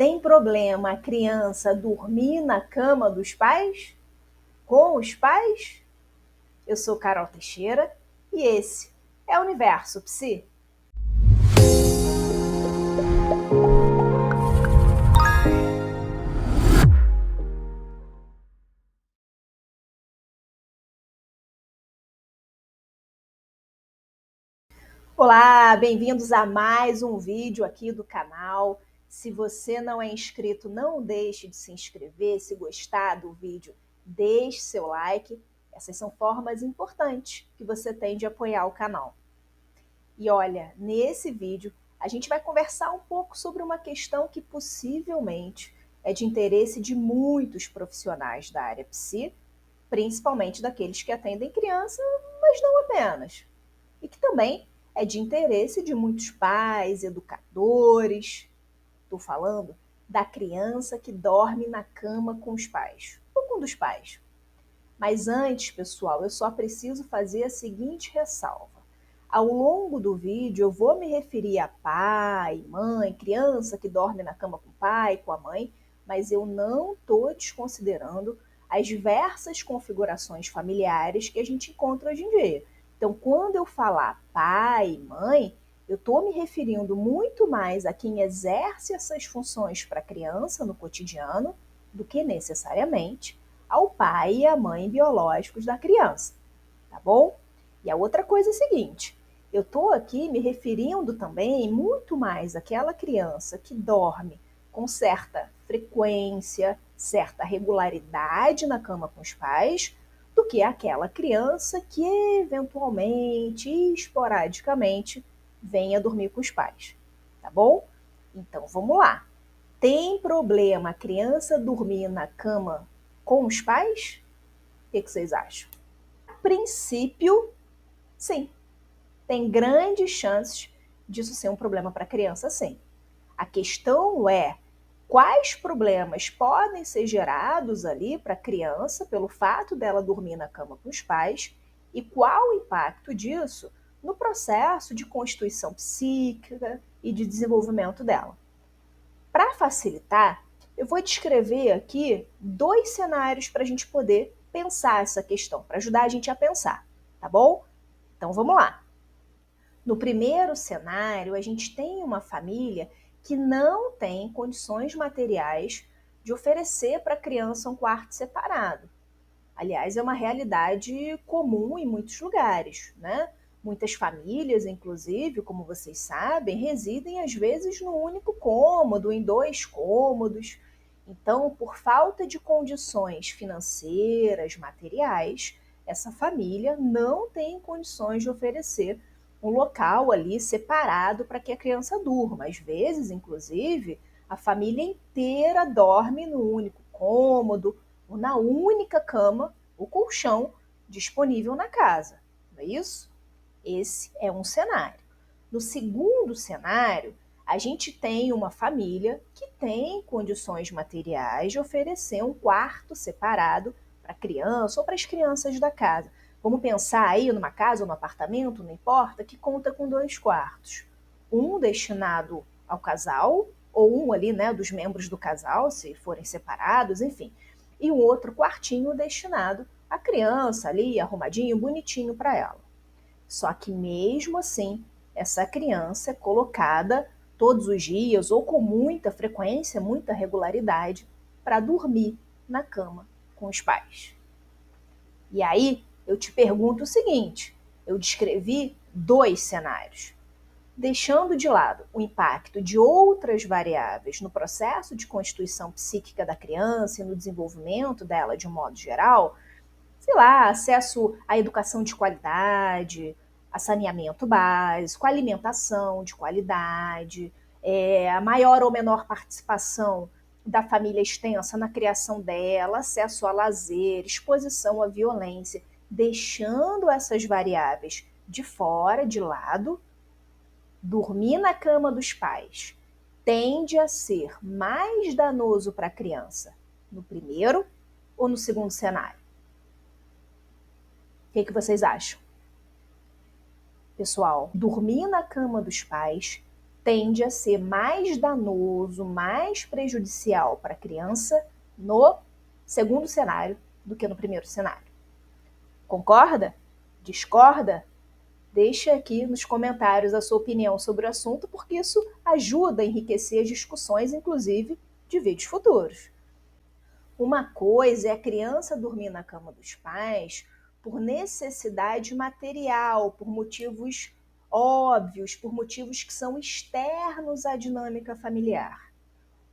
Tem problema a criança dormir na cama dos pais? Com os pais? Eu sou Carol Teixeira e esse é o Universo Psi. Olá, bem-vindos a mais um vídeo aqui do canal. Se você não é inscrito, não deixe de se inscrever. Se gostar do vídeo, deixe seu like. Essas são formas importantes que você tem de apoiar o canal. E olha, nesse vídeo a gente vai conversar um pouco sobre uma questão que possivelmente é de interesse de muitos profissionais da área psi, principalmente daqueles que atendem criança, mas não apenas. E que também é de interesse de muitos pais, educadores. Estou falando da criança que dorme na cama com os pais, ou com um dos pais. Mas antes, pessoal, eu só preciso fazer a seguinte ressalva. Ao longo do vídeo, eu vou me referir a pai, mãe, criança que dorme na cama com o pai, com a mãe, mas eu não estou desconsiderando as diversas configurações familiares que a gente encontra hoje em dia. Então, quando eu falar pai, mãe, eu estou me referindo muito mais a quem exerce essas funções para a criança no cotidiano do que necessariamente ao pai e à mãe biológicos da criança, tá bom? E a outra coisa é a seguinte, eu estou aqui me referindo também muito mais àquela criança que dorme com certa frequência, certa regularidade na cama com os pais, do que aquela criança que eventualmente, esporadicamente, venha dormir com os pais, tá bom? Então vamos lá. Tem problema a criança dormir na cama com os pais? O que vocês acham? A princípio, sim. Tem grandes chances disso ser um problema para a criança, sim. A questão é quais problemas podem ser gerados ali para a criança pelo fato dela dormir na cama com os pais e qual o impacto disso no processo de constituição psíquica e de desenvolvimento dela. Para facilitar, eu vou descrever aqui 2 cenários para a gente poder pensar essa questão, para ajudar a gente a pensar, tá bom? Então vamos lá. No primeiro cenário, a gente tem uma família que não tem condições materiais de oferecer para a criança um quarto separado. Aliás, é uma realidade comum em muitos lugares, né? Muitas famílias, inclusive, como vocês sabem, residem às vezes num único cômodo, em 2 cômodos. Então, por falta de condições financeiras, materiais, essa família não tem condições de oferecer um local ali separado para que a criança durma. Às vezes, inclusive, a família inteira dorme no único cômodo ou na única cama, o colchão disponível na casa. Não é isso? Esse é um cenário. No segundo cenário, a gente tem uma família que tem condições materiais de oferecer um quarto separado para a criança ou para as crianças da casa. Vamos pensar aí numa casa ou num apartamento, não importa, que conta com 2 quartos. Um destinado ao casal, ou um ali, né, dos membros do casal, se forem separados, enfim. E um outro quartinho destinado à criança ali, arrumadinho, bonitinho para ela. Só que mesmo assim, essa criança é colocada todos os dias ou com muita frequência, muita regularidade, para dormir na cama com os pais. E aí eu te pergunto o seguinte: eu descrevi 2 cenários. Deixando de lado o impacto de outras variáveis no processo de constituição psíquica da criança e no desenvolvimento dela de um modo geral, sei lá, acesso à educação de qualidade, a saneamento básico, alimentação de qualidade, a maior ou menor participação da família extensa na criação dela, acesso a lazer, exposição à violência, deixando essas variáveis de fora, de lado, dormir na cama dos pais tende a ser mais danoso para a criança no primeiro ou no segundo cenário? O que vocês acham? Pessoal, dormir na cama dos pais tende a ser mais danoso, mais prejudicial para a criança no segundo cenário do que no primeiro cenário. Concorda? Discorda? Deixa aqui nos comentários a sua opinião sobre o assunto, porque isso ajuda a enriquecer as discussões, inclusive de vídeos futuros. Uma coisa é a criança dormir na cama dos pais por necessidade material, por motivos óbvios, por motivos que são externos à dinâmica familiar.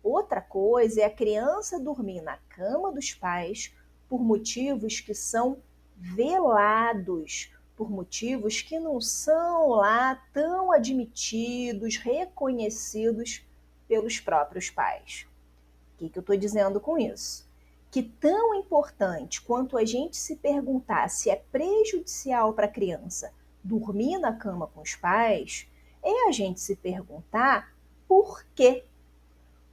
Outra coisa é a criança dormir na cama dos pais por motivos que são velados, por motivos que não são lá tão admitidos, reconhecidos pelos próprios pais. O que eu estou dizendo com isso? Que tão importante quanto a gente se perguntar se é prejudicial para a criança dormir na cama com os pais, é a gente se perguntar por quê.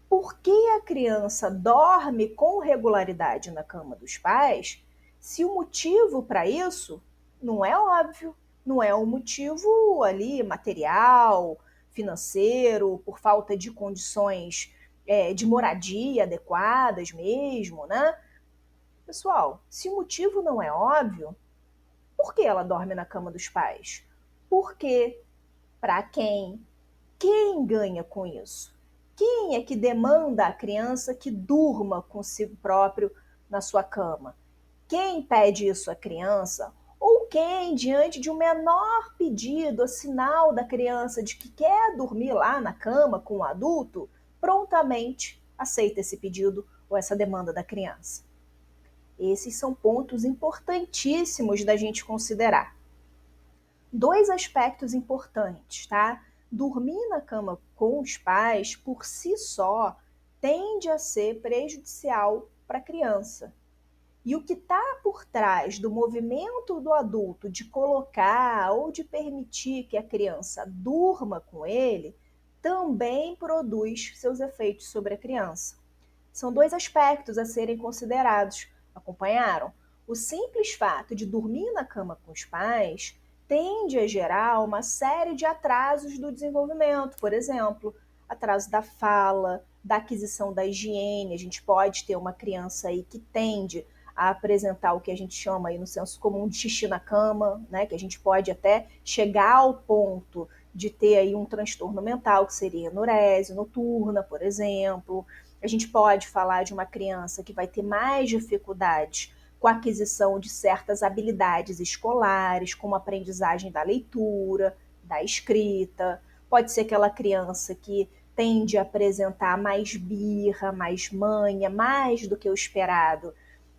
Por que a criança dorme com regularidade na cama dos pais se o motivo para isso não é óbvio, não é um motivo ali material, financeiro, por falta de condições de moradia adequadas mesmo, né? Pessoal, se o motivo não é óbvio, por que ela dorme na cama dos pais? Por quê? Para quem? Quem ganha com isso? Quem é que demanda a criança que durma consigo próprio na sua cama? Quem pede isso à criança? Ou quem, diante de um menor pedido, sinal da criança de que quer dormir lá na cama com o adulto, prontamente aceita esse pedido ou essa demanda da criança? Esses são pontos importantíssimos da gente considerar. Dois aspectos importantes, tá? Dormir na cama com os pais, por si só, tende a ser prejudicial para a criança. E o que está por trás do movimento do adulto de colocar ou de permitir que a criança durma com ele, também produz seus efeitos sobre a criança. São dois aspectos a serem considerados. Acompanharam? O simples fato de dormir na cama com os pais tende a gerar uma série de atrasos do desenvolvimento, por exemplo, atraso da fala, da aquisição da higiene. A gente pode ter uma criança aí que tende a apresentar o que a gente chama aí no senso comum de xixi na cama, né? Que a gente pode até chegar ao ponto de ter aí um transtorno mental, que seria enurese noturna, por exemplo. A gente pode falar de uma criança que vai ter mais dificuldades com a aquisição de certas habilidades escolares, como a aprendizagem da leitura, da escrita. Pode ser aquela criança que tende a apresentar mais birra, mais manha, mais do que o esperado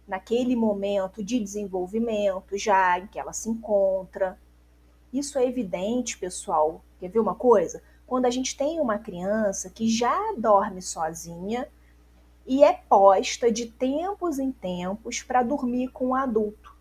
naquele momento de desenvolvimento já em que ela se encontra. Isso é evidente, pessoal. Quer ver uma coisa? Quando a gente tem uma criança que já dorme sozinha e é posta de tempos em tempos para dormir com um adulto.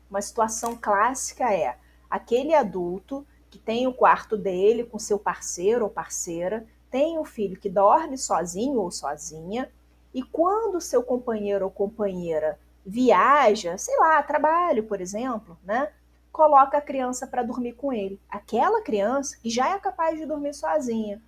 Uma situação clássica é aquele adulto que tem o quarto dele com seu parceiro ou parceira, tem um filho que dorme sozinho ou sozinha, e quando seu companheiro ou companheira viaja, sei lá, trabalho, por exemplo, né? Coloca a criança para dormir com ele. Aquela criança que já é capaz de dormir sozinha.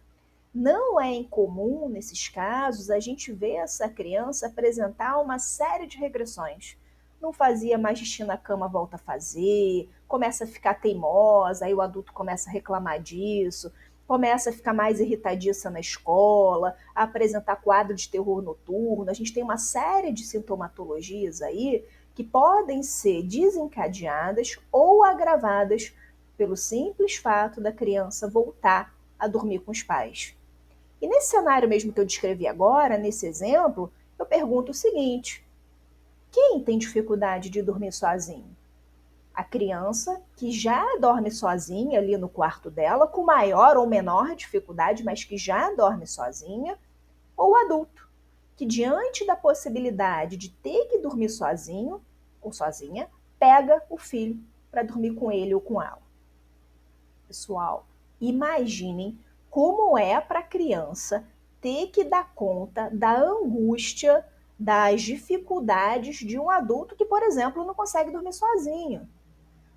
Não é incomum, nesses casos, a gente ver essa criança apresentar uma série de regressões. Não fazia mais xixi na cama, volta a fazer, começa a ficar teimosa, aí o adulto começa a reclamar disso, começa a ficar mais irritadiça na escola, a apresentar quadro de terror noturno. A gente tem uma série de sintomatologias aí que podem ser desencadeadas ou agravadas pelo simples fato da criança voltar a dormir com os pais. E nesse cenário mesmo que eu descrevi agora, nesse exemplo, eu pergunto o seguinte: quem tem dificuldade de dormir sozinho? A criança que já dorme sozinha ali no quarto dela, com maior ou menor dificuldade, mas que já dorme sozinha, ou o adulto, que diante da possibilidade de ter que dormir sozinho ou sozinha, pega o filho para dormir com ele ou com ela. Pessoal, imaginem como é para a criança ter que dar conta da angústia, das dificuldades de um adulto que, por exemplo, não consegue dormir sozinho.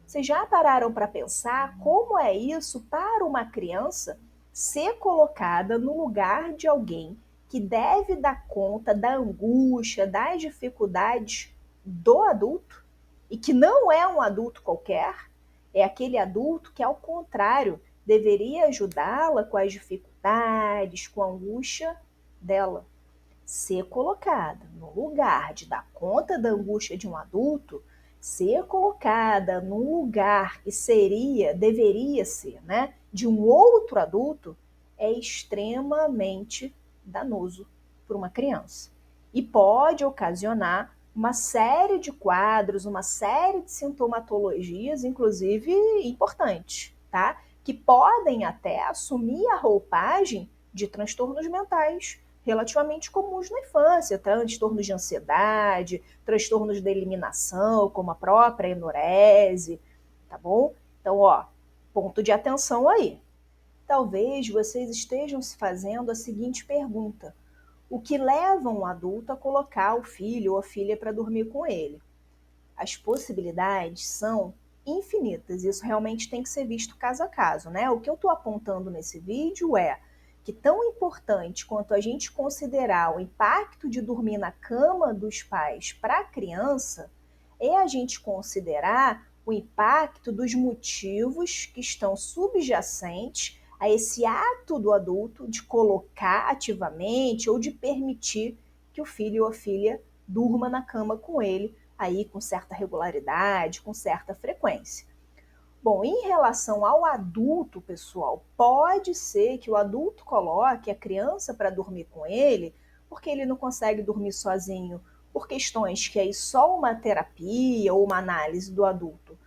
Vocês já pararam para pensar como é isso para uma criança ser colocada no lugar de alguém que deve dar conta da angústia, das dificuldades do adulto, e que não é um adulto qualquer, é aquele adulto que, ao contrário, deveria ajudá-la com as dificuldades, com a angústia dela. Ser colocada no lugar de dar conta da angústia de um adulto, ser colocada num lugar que deveria ser, né, de um outro adulto, é extremamente danoso para uma criança. E pode ocasionar uma série de quadros, uma série de sintomatologias, inclusive importantes, tá? Que podem até assumir a roupagem de transtornos mentais relativamente comuns na infância, transtornos de ansiedade, transtornos de eliminação, como a própria enurese, tá bom? Então, ó, ponto de atenção aí. Talvez vocês estejam se fazendo a seguinte pergunta: o que leva um adulto a colocar o filho ou a filha para dormir com ele? As possibilidades são infinitas, isso realmente tem que ser visto caso a caso, né? O que eu estou apontando nesse vídeo é que tão importante quanto a gente considerar o impacto de dormir na cama dos pais para a criança, é a gente considerar o impacto dos motivos que estão subjacentes a esse ato do adulto de colocar ativamente ou de permitir que o filho ou a filha durma na cama com ele, aí com certa regularidade, com certa frequência. Bom, em relação ao adulto, pessoal, pode ser que o adulto coloque a criança para dormir com ele, porque ele não consegue dormir sozinho, por questões que aí só uma terapia ou uma análise do adulto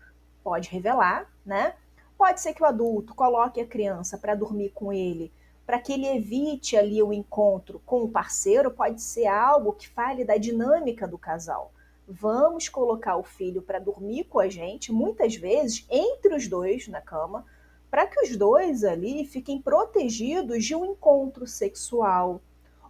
pode revelar, né? Pode ser que o adulto coloque a criança para dormir com ele, para que ele evite ali o encontro com o parceiro, pode ser algo que fale da dinâmica do casal. Vamos colocar o filho para dormir com a gente, muitas vezes entre os dois na cama, para que os dois ali fiquem protegidos de um encontro sexual,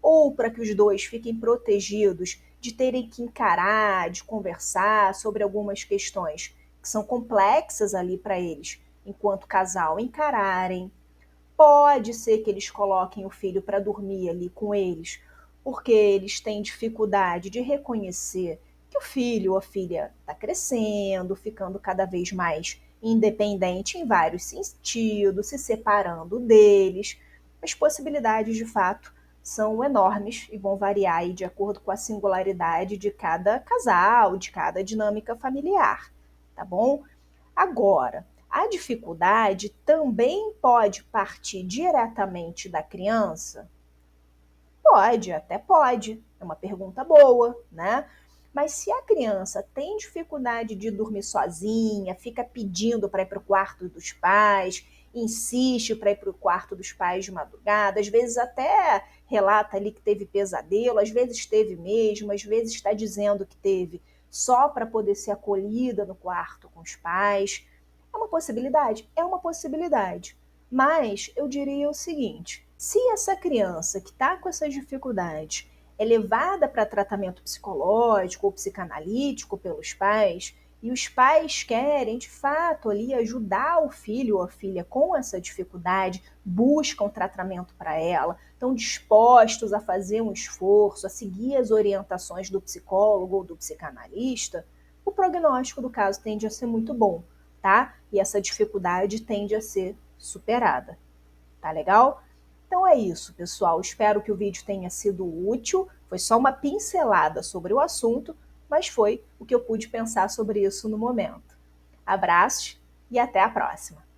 ou para que os dois fiquem protegidos de terem que encarar, de conversar sobre algumas questões que são complexas ali para eles, enquanto casal, encararem. Pode ser que eles coloquem o filho para dormir ali com eles, porque eles têm dificuldade de reconhecer que o filho ou a filha está crescendo, ficando cada vez mais independente em vários sentidos, se separando deles. As possibilidades, de fato, são enormes e vão variar aí de acordo com a singularidade de cada casal, de cada dinâmica familiar, tá bom? Agora, a dificuldade também pode partir diretamente da criança? Pode, até pode. É uma pergunta boa, né? Mas se a criança tem dificuldade de dormir sozinha, fica pedindo para ir para o quarto dos pais, insiste para ir para o quarto dos pais de madrugada, às vezes até relata ali que teve pesadelo, às vezes teve mesmo, às vezes está dizendo que teve só para poder ser acolhida no quarto com os pais. É uma possibilidade? É uma possibilidade. Mas eu diria o seguinte: se essa criança que está com essas dificuldades é levada para tratamento psicológico ou psicanalítico pelos pais, e os pais querem, de fato, ali ajudar o filho ou a filha com essa dificuldade, buscam tratamento para ela, estão dispostos a fazer um esforço, a seguir as orientações do psicólogo ou do psicanalista, o prognóstico do caso tende a ser muito bom, tá? E essa dificuldade tende a ser superada. Tá legal? Então é isso, pessoal. Espero que o vídeo tenha sido útil. Foi só uma pincelada sobre o assunto, mas foi o que eu pude pensar sobre isso no momento. Abraços e até a próxima!